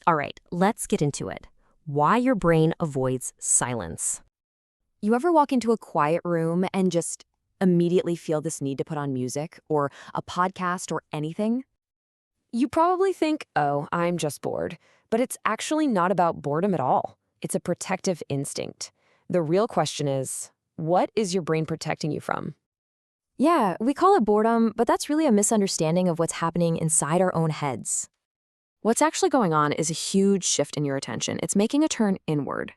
All right, let's get into it. Why your brain avoids silence. You ever walk into a quiet room and just immediately feel this need to put on music or a podcast or anything? You probably think, oh, I'm just bored. But it's actually not about boredom at all. It's a protective instinct. The real question is, what is your brain protecting you from? Yeah, we call it boredom, but that's really a misunderstanding of what's happening inside our own heads. What's actually going on is a huge shift in your attention. It's making a turn inward.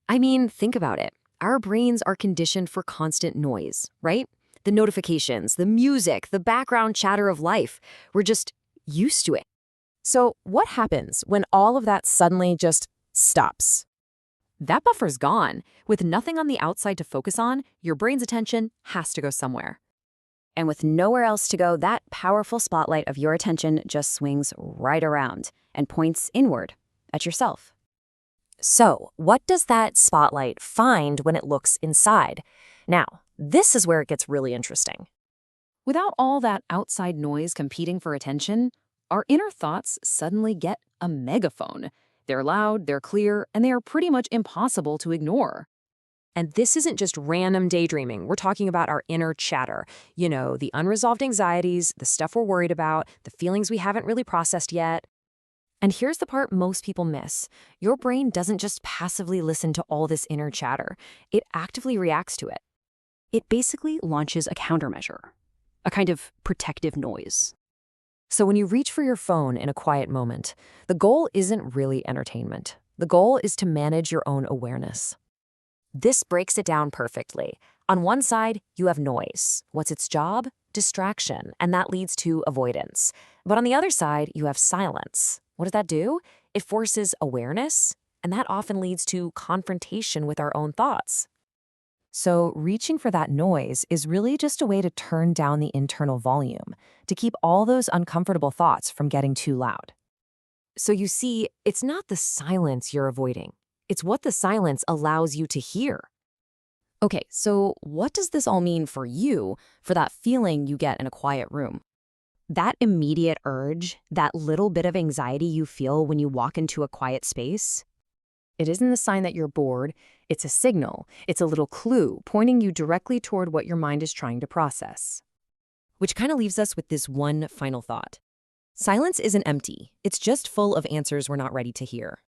I mean, think about it. Our brains are conditioned for constant noise, right? The notifications, the music, the background chatter of life. We're just used to it. So what happens when all of that suddenly just stops? That buffer's gone. With nothing on the outside to focus on, your brain's attention has to go somewhere. And with nowhere else to go, that powerful spotlight of your attention just swings right around and points inward at yourself. So, what does that spotlight find when it looks inside? Now, this is where it gets really interesting. Without all that outside noise competing for attention, our inner thoughts suddenly get a megaphone. They're loud, they're clear, and they are pretty much impossible to ignore. And this isn't just random daydreaming. We're talking about our inner chatter. You know, the unresolved anxieties, the stuff we're worried about, the feelings we haven't really processed yet. And here's the part most people miss. Your brain doesn't just passively listen to all this inner chatter. It actively reacts to it. It basically launches a countermeasure, a kind of protective noise. So when you reach for your phone in a quiet moment, the goal isn't really entertainment. The goal is to manage your own awareness. This breaks it down perfectly. On one side, you have noise. What's its job? Distraction, and that leads to avoidance. But on the other side, you have silence. What does that do? It forces awareness, and that often leads to confrontation with our own thoughts. So reaching for that noise is really just a way to turn down the internal volume, to keep all those uncomfortable thoughts from getting too loud. So you see, it's not the silence you're avoiding. It's what the silence allows you to hear. Okay, so what does this all mean for you, for that feeling you get in a quiet room? That immediate urge, that little bit of anxiety you feel when you walk into a quiet space? It isn't a sign that you're bored, it's a signal. It's a little clue pointing you directly toward what your mind is trying to process. Which kind of leaves us with this one final thought. Silence isn't empty, it's just full of answers we're not ready to hear.